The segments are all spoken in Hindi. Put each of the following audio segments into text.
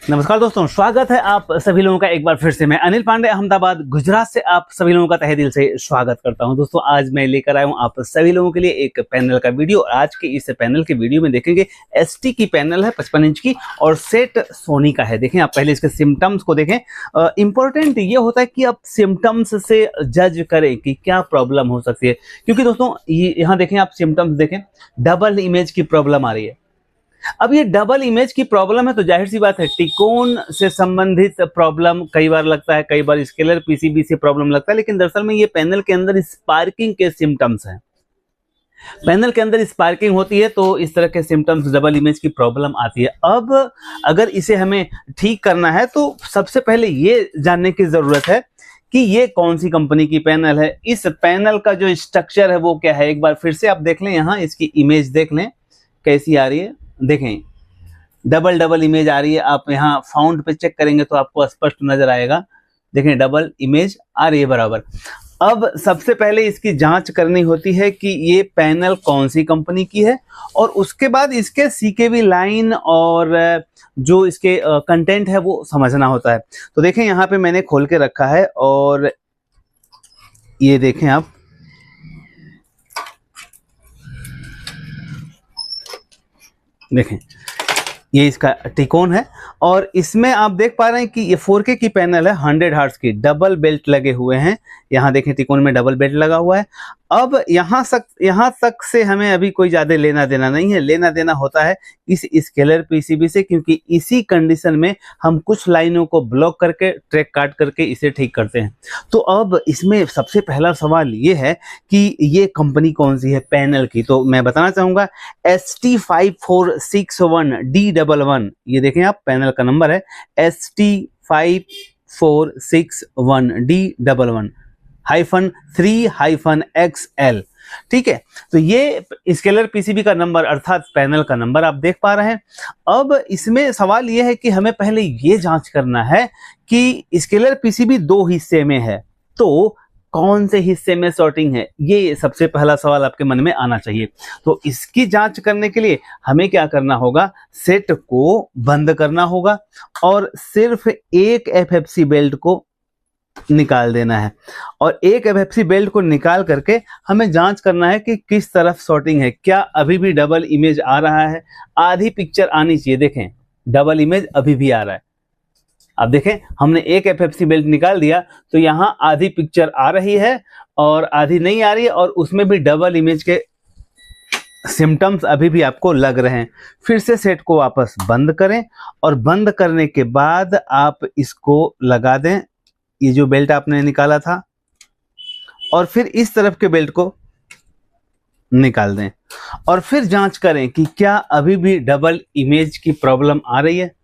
नमस्कार दोस्तों, स्वागत है आप सभी लोगों का एक बार फिर से। मैं अनिल पांडे अहमदाबाद गुजरात से आप सभी लोगों का तहे दिल से स्वागत करता हूं। दोस्तों, आज मैं लेकर आया हूं आप सभी लोगों के लिए एक पैनल का वीडियो। आज के इस पैनल के वीडियो में देखेंगे एसटी की पैनल है 55 इंच की और सेट सोनी का है। देखें, आप पहले इसके सिम्टम्स को देखें। इंपॉर्टेंट ये होता है कि आप सिम्टम्स से जज करें कि क्या प्रॉब्लम हो सकती है, क्योंकि दोस्तों यहाँ देखें, आप सिम्टम्स देखें, डबल इमेज की प्रॉब्लम आ रही है। अब ये डबल इमेज की प्रॉब्लम है तो जाहिर सी बात है टिकोन से संबंधित प्रॉब्लम कई बार लगता है, कई बार स्केलर पीसीबी से प्रॉब्लम लगता है, लेकिन दरअसल में ये पैनल के अंदर स्पार्किंग के सिम्टम्स हैं। पैनल के अंदर स्पार्किंग होती है तो इस तरह के सिम्टम्स, डबल इमेज की प्रॉब्लम आती है। अब अगर इसे हमें ठीक करना है तो सबसे पहले ये जानने की जरूरत है कि ये कौन सी कंपनी की पैनल है, इस पैनल का जो स्ट्रक्चर है वो क्या है। एक बार फिर से आप देख लें, यहाँ इसकी इमेज देख लें कैसी आ रही है। देखें, डबल इमेज आ रही है। आप यहाँ फाउंड पे चेक करेंगे तो आपको स्पष्ट नजर आएगा। देखें, डबल इमेज आ रही है बराबर। अब सबसे पहले इसकी जांच करनी होती है कि ये पैनल कौन सी कंपनी की है, और उसके बाद इसके सीकेवी लाइन और जो इसके कंटेंट है वो समझना होता है। तो देखें, यहाँ पे मैंने खोल के रखा है और ये देखें आप, देखें ये इसका टिकोन है और इसमें आप देख पा रहे हैं कि ये 4K की पैनल है, 100 हर्ट्ज की, डबल बेल्ट लगे हुए हैं। यहाँ देखें, टिकोन में डबल बेल्ट लगा हुआ है। अब यहाँ तक से हमें अभी कोई ज्यादा लेना देना नहीं है। लेना देना होता है इस स्केलर पीसीबी से, क्योंकि इसी कंडीशन में हम कुछ लाइनों को ब्लॉक करके, ट्रैक काट करके इसे ठीक करते हैं। तो अब इसमें सबसे पहला सवाल ये है कि ये कंपनी कौन सी है पैनल की। तो मैं बताना चाहूंगा ST5461D11। ये देखें आप, पैनल का नंबर है ST5461D11-3-XL। ठीक है, तो ये स्केलर पीसीबी का नंबर अर्थात पैनल का नंबर आप देख पा रहे हैं। अब इसमें सवाल यह है कि हमें पहले ये जांच करना है कि स्केलर पीसीबी दो हिस्से में है, तो कौन से हिस्से में सॉर्टिंग है, ये सबसे पहला सवाल आपके मन में आना चाहिए। तो इसकी जांच करने के लिए हमें क्या करना होगा, सेट को बंद करना होगा और सिर्फ एक एफएफसी बेल्ट को निकाल देना है। और एक एफएफसी बेल्ट को निकाल करके हमें जांच करना है कि किस तरफ सॉर्टिंग है, क्या अभी भी डबल इमेज आ रहा है। आधी पिक्चर आनी चाहिए। देखें, डबल इमेज अभी भी आ रहा है। अब देखें, हमने एक एफएफसी बेल्ट निकाल दिया तो यहां आधी पिक्चर आ रही है और आधी नहीं आ रही है, और उसमें भी डबल इमेज के सिम्टम्स अभी भी आपको लग रहे हैं। फिर से सेट को वापस बंद करें और बंद करने के बाद आप इसको लगा दें, ये जो बेल्ट आपने निकाला था, और फिर इस तरफ के बेल्ट को निकाल दें और फिर जांच करें कि क्या अभी भी डबल इमेज की प्रॉब्लम आ रही है।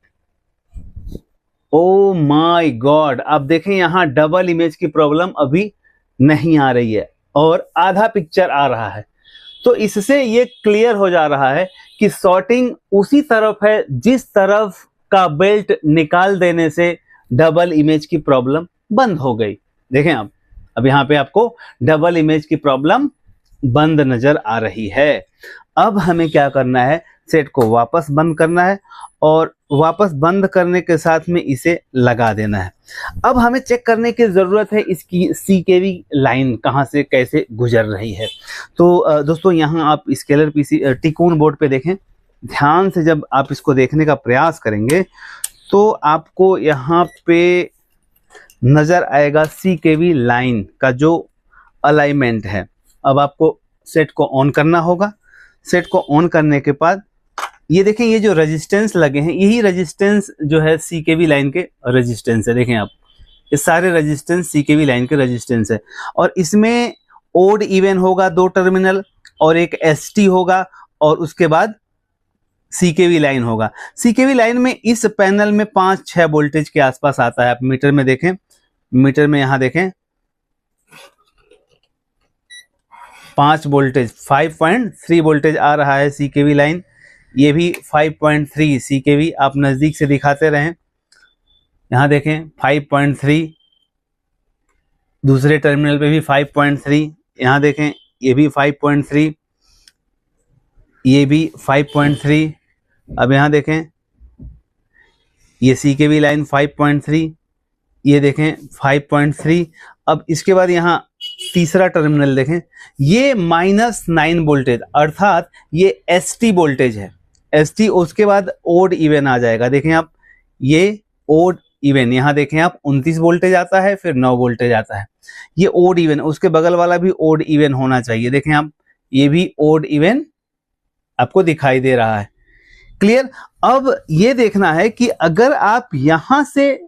ओ माय गॉड, आप देखें यहां डबल इमेज की प्रॉब्लम अभी नहीं आ रही है और आधा पिक्चर आ रहा है। तो इससे ये क्लियर हो जा रहा है कि सॉर्टिंग उसी तरफ है जिस तरफ का बेल्ट निकाल देने से डबल इमेज की प्रॉब्लम बंद हो गई। देखें आप, अब यहां पे आपको डबल इमेज की प्रॉब्लम बंद नजर आ रही है। अब हमें क्या करना है, सेट को वापस बंद करना है और वापस बंद करने के साथ में इसे लगा देना है। अब हमें चेक करने की जरूरत है इसकी सीकेवी लाइन कहां से कैसे गुजर रही है। तो दोस्तों, यहाँ आप स्केलर पीसी टिकोन बोर्ड पे देखें, ध्यान से जब आप इसको देखने का प्रयास करेंगे तो आपको यहाँ पे नजर आएगा सीकेवी लाइन का जो अलाइनमेंट है। अब आपको सेट को ऑन करना होगा। सेट को ऑन करने के बाद ये देखें, ये जो रेजिस्टेंस लगे हैं, यही रेजिस्टेंस जो है सीकेवी लाइन के रेजिस्टेंस है। देखें आप, ये सारे रेजिस्टेंस सीकेवी लाइन के रेजिस्टेंस है और इसमें ओड इवन होगा 2 टर्मिनल और एक एसटी होगा और उसके बाद सीकेवी लाइन होगा। सीकेवी लाइन में इस पैनल में 5-6 वोल्टेज के आसपास आता है। आप मीटर में देखें, मीटर में यहां देखें 5 वोल्टेज, 5.3 वोल्टेज आ रहा है सीकेवी लाइन। ये भी 5.3 सीकेवी, आप नजदीक से दिखाते रहें। यहां देखें 5.3, दूसरे टर्मिनल पे भी 5.3, यहां देखें ये भी 5.3, ये भी 5.3। अब यहां देखें ये CKV लाइन 5.3, ये देखें 5.3। अब इसके बाद यहाँ तीसरा टर्मिनल देखें, ये -9 वोल्टेज, अर्थात ये ST वोल्टेज है, ST। उसके बाद ओड इवन आ जाएगा, देखें आप, ये ओड इवन, यहाँ देखें आप 29 वोल्टेज आता है, फिर 9 वोल्टेज आता है, ये ओड इवन। उसके बगल वाला भी ओड इवन होना चाहिए, देखें आप, ये भी ओड इवन आपको दिखाई दे रहा है। क्लियर। अब ये देखना है कि अगर आप यहां से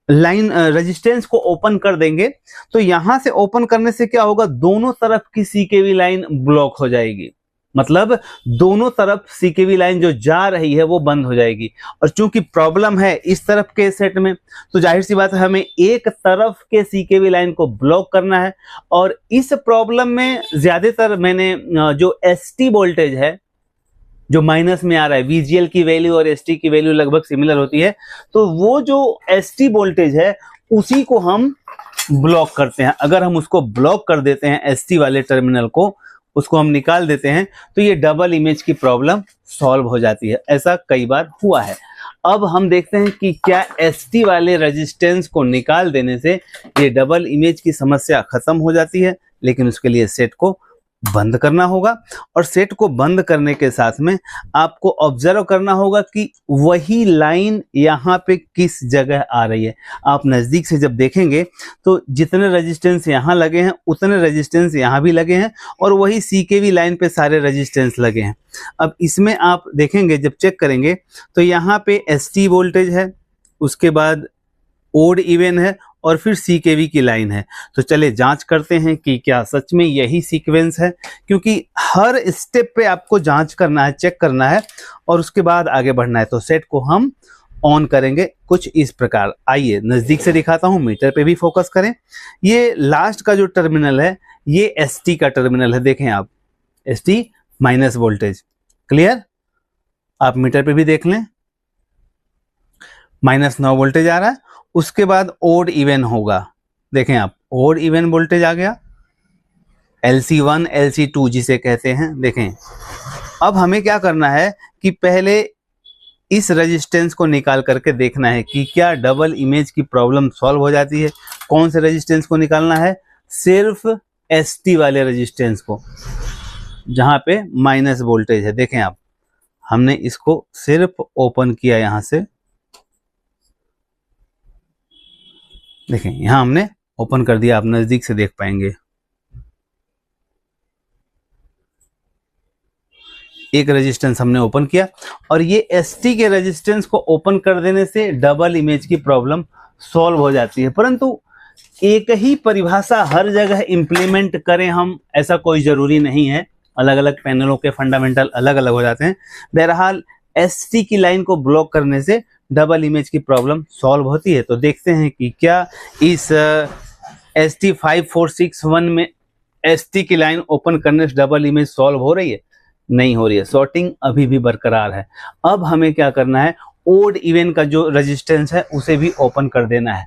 लाइन रेजिस्टेंस को ओपन कर देंगे तो यहां से ओपन करने से क्या होगा, दोनों तरफ की CKV लाइन ब्लॉक हो जाएगी, मतलब दोनों तरफ CKV लाइन जो जा रही है वो बंद हो जाएगी। और चूंकि प्रॉब्लम है इस तरफ के सेट में, तो जाहिर सी बात है हमें एक तरफ के CKV लाइन को ब्लॉक करना है। और इस प्रॉब्लम में ज्यादातर मैंने जो ST वोल्टेज है जो माइनस में आ रहा है, VGL की वैल्यू और ST की वैल्यू लगभग सिमिलर होती है, तो वो जो ST वोल्टेज है उसी को हम ब्लॉक करते हैं। अगर हम उसको ब्लॉक कर देते हैं, ST वाले टर्मिनल को, उसको हम निकाल देते हैं, तो ये डबल इमेज की प्रॉब्लम सॉल्व हो जाती है। ऐसा कई बार हुआ है। अब हम देखते हैं कि क्या ST वाले रेजिस्टेंस को निकाल देने से ये डबल इमेज की समस्या खत्म हो जाती है, लेकिन उसके लिए सेट को बंद करना होगा। और सेट को बंद करने के साथ में आपको ऑब्जर्व करना होगा कि वही लाइन यहाँ पे किस जगह आ रही है। आप नज़दीक से जब देखेंगे तो जितने रेजिस्टेंस यहाँ लगे हैं उतने रेजिस्टेंस यहाँ भी लगे हैं, और वही CKV लाइन पे सारे रेजिस्टेंस लगे हैं। अब इसमें आप देखेंगे, जब चेक करेंगे तो यहाँ पे ST वोल्टेज है, उसके बाद ओड इवन है, और फिर CKV की लाइन है। तो चले जांच करते हैं कि क्या सच में यही सीक्वेंस है, क्योंकि हर स्टेप पे आपको जांच करना है, चेक करना है, और उसके बाद आगे बढ़ना है। तो सेट को हम ऑन करेंगे कुछ इस प्रकार। आइए नजदीक से दिखाता हूं, मीटर पे भी फोकस करें। ये लास्ट का जो टर्मिनल है ये ST का टर्मिनल है, देखें आप, ST माइनस वोल्टेज। क्लियर। आप मीटर पे भी देख लें, -9 वोल्टेज आ रहा है। उसके बाद ओड इवन होगा, देखें आप, ओड इवन वोल्टेज आ गया, LC1 LC2 जिसे कहते हैं। देखें अब हमें क्या करना है कि पहले इस रेजिस्टेंस को निकाल करके देखना है कि क्या डबल इमेज की प्रॉब्लम सॉल्व हो जाती है। कौन से रेजिस्टेंस को निकालना है, सिर्फ ST वाले रेजिस्टेंस को, जहां पे माइनस वोल्टेज है। देखें आप, हमने इसको सिर्फ ओपन किया यहां से, देखें यहां हमने ओपन कर दिया, आप नजदीक से देख पाएंगे। एक रेजिस्टेंस हमने ओपन किया, और ये ST के रेजिस्टेंस को ओपन कर देने से डबल इमेज की प्रॉब्लम सॉल्व हो जाती है। परंतु एक ही परिभाषा हर जगह इंप्लीमेंट करें हम, ऐसा कोई जरूरी नहीं है। अलग अलग पैनलों के फंडामेंटल अलग अलग हो जाते हैं। बहरहाल ST की लाइन को ब्लॉक करने से डबल इमेज की प्रॉब्लम सॉल्व होती है। तो देखते हैं कि क्या इस ST 5461 में ST की लाइन ओपन करने से डबल इमेज सॉल्व हो रही है। नहीं हो रही है, सॉर्टिंग अभी भी बरकरार है। अब हमें क्या करना है, ओड इवन का जो रेजिस्टेंस है उसे भी ओपन कर देना है।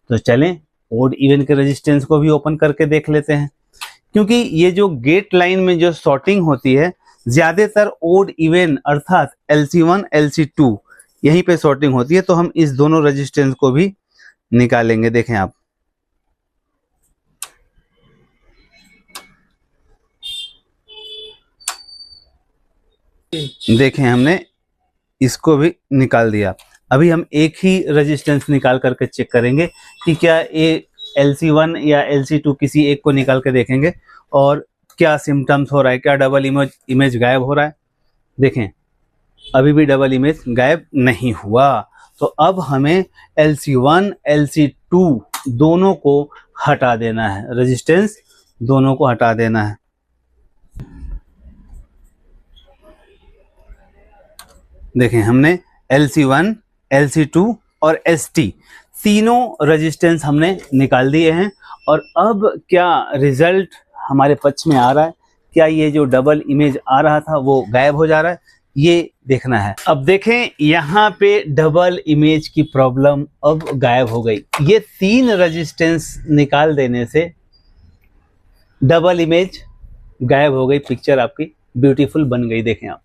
तो चलें ओड इवन के रेजिस्टेंस को भी ओपन करके देख लेते हैं, क्योंकि ये जो गेट लाइन में जो सॉर्टिंग होती है ज्यादातर ओड इवन अर्थात LC1 LC2 यहीं पे सॉर्टिंग होती है। तो हम इस दोनों रेजिस्टेंस को भी निकालेंगे। देखें आप, देखें हमने इसको भी निकाल दिया। अभी हम एक ही रेजिस्टेंस निकाल करके चेक करेंगे कि क्या ये LC1 या LC2 किसी एक को निकाल के देखेंगे और क्या सिम्टम्स हो रहा है, क्या डबल इमेज गायब हो रहा है। देखें अभी भी डबल इमेज गायब नहीं हुआ। तो अब हमें LC1 LC2 दोनों को हटा देना है, रेजिस्टेंस दोनों को हटा देना है। देखें हमने LC1 LC2 और ST तीनों रेजिस्टेंस हमने निकाल दिए हैं। और अब क्या रिजल्ट हमारे पक्ष में आ रहा है, क्या ये जो डबल इमेज आ रहा था वो गायब हो जा रहा है, ये देखना है। अब देखें यहाँ पे डबल इमेज की प्रॉब्लम अब गायब हो गई। ये तीन रेजिस्टेंस निकाल देने से डबल इमेज गायब हो गई, पिक्चर आपकी ब्यूटीफुल बन गई। देखें आप,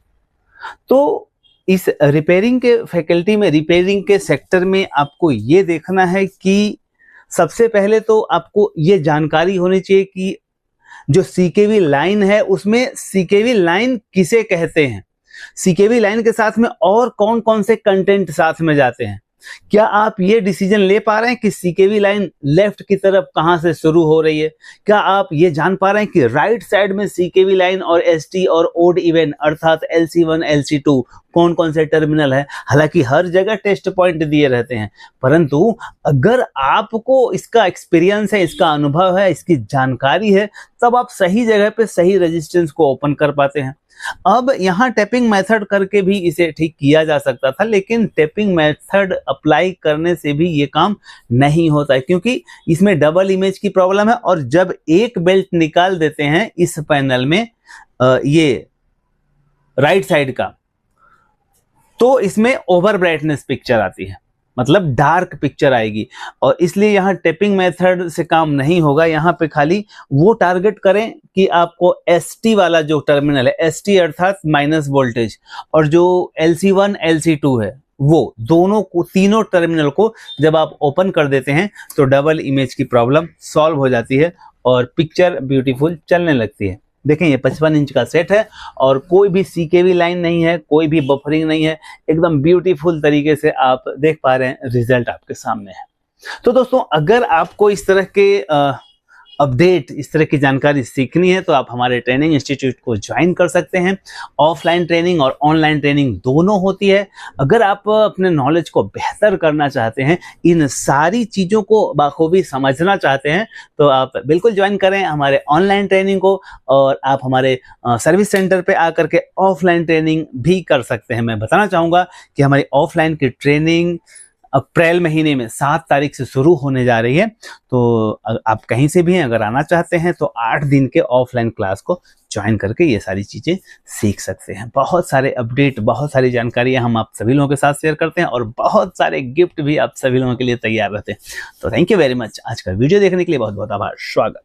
तो इस रिपेयरिंग के फैकल्टी में, रिपेयरिंग के सेक्टर में आपको ये देखना है कि सबसे पहले तो आपको ये जानकारी होनी चाहिए कि जो सीकेवी लाइन है उसमें सीकेवी लाइन किसे कहते हैं, सीकेवी लाइन के साथ में और कौन कौन से कंटेंट साथ में जाते हैं। क्या आप ये डिसीजन ले पा रहे हैं कि सीकेवी लाइन लेफ्ट की तरफ कहां से शुरू हो रही है? क्या आप ये जान पा रहे हैं कि राइट साइड में सीकेवी लाइन और एसटी और ओड इवन अर्थात LC1 LC2 कौन कौन से टर्मिनल है? हालांकि हर जगह टेस्ट पॉइंट दिए रहते हैं, परंतु अगर आपको इसका एक्सपीरियंस है, इसका अनुभव है, इसकी जानकारी है, तब आप सही जगह पे सही रेजिस्टेंस को ओपन कर पाते हैं। अब यहाँ टैपिंग मेथड करके भी इसे ठीक किया जा सकता था, लेकिन टैपिंग मेथड अप्लाई करने से भी ये काम नहीं होता है, क्योंकि इसमें डबल इमेज की प्रॉब्लम है। और जब एक बेल्ट निकाल देते हैं इस पैनल में ये राइट साइड का, तो इसमें ओवर ब्राइटनेस पिक्चर आती है, मतलब डार्क पिक्चर आएगी, और इसलिए यहाँ टैपिंग मेथड से काम नहीं होगा। यहाँ पे खाली वो टारगेट करें कि आपको ST वाला जो टर्मिनल है, ST अर्थात माइनस वोल्टेज, और जो LC1 LC2 है, वो दोनों को, तीनों टर्मिनल को जब आप ओपन कर देते हैं तो डबल इमेज की प्रॉब्लम सॉल्व हो जाती है और पिक्चर ब्यूटीफुल चलने लगती है। देखें, ये 55 इंच का सेट है और कोई भी सीकेवी लाइन नहीं है, कोई भी बफरिंग नहीं है, एकदम ब्यूटीफुल तरीके से आप देख पा रहे हैं, रिजल्ट आपके सामने है। तो दोस्तों, अगर आपको इस तरह के अपडेट, इस तरह की जानकारी सीखनी है तो आप हमारे ट्रेनिंग इंस्टीट्यूट को ज्वाइन कर सकते हैं। ऑफलाइन ट्रेनिंग और ऑनलाइन ट्रेनिंग दोनों होती है। अगर आप अपने नॉलेज को बेहतर करना चाहते हैं, इन सारी चीज़ों को बाखूबी समझना चाहते हैं, तो आप बिल्कुल ज्वाइन करें हमारे ऑनलाइन ट्रेनिंग को, और आप हमारे सर्विस सेंटर पे आकर के ऑफलाइन ट्रेनिंग भी कर सकते हैं। मैं बताना चाहूँगा कि हमारी ऑफलाइन की ट्रेनिंग अप्रैल महीने में 7 तारीख से शुरू होने जा रही है। तो आप कहीं से भी हैं, अगर आना चाहते हैं तो 8 दिन के ऑफलाइन क्लास को ज्वाइन करके ये सारी चीज़ें सीख सकते हैं। बहुत सारे अपडेट, बहुत सारी जानकारियां हम आप सभी लोगों के साथ शेयर करते हैं, और बहुत सारे गिफ्ट भी आप सभी लोगों के लिए तैयार रहते हैं। तो थैंक यू वेरी मच। आज का वीडियो देखने के लिए बहुत बहुत आभार, स्वागत।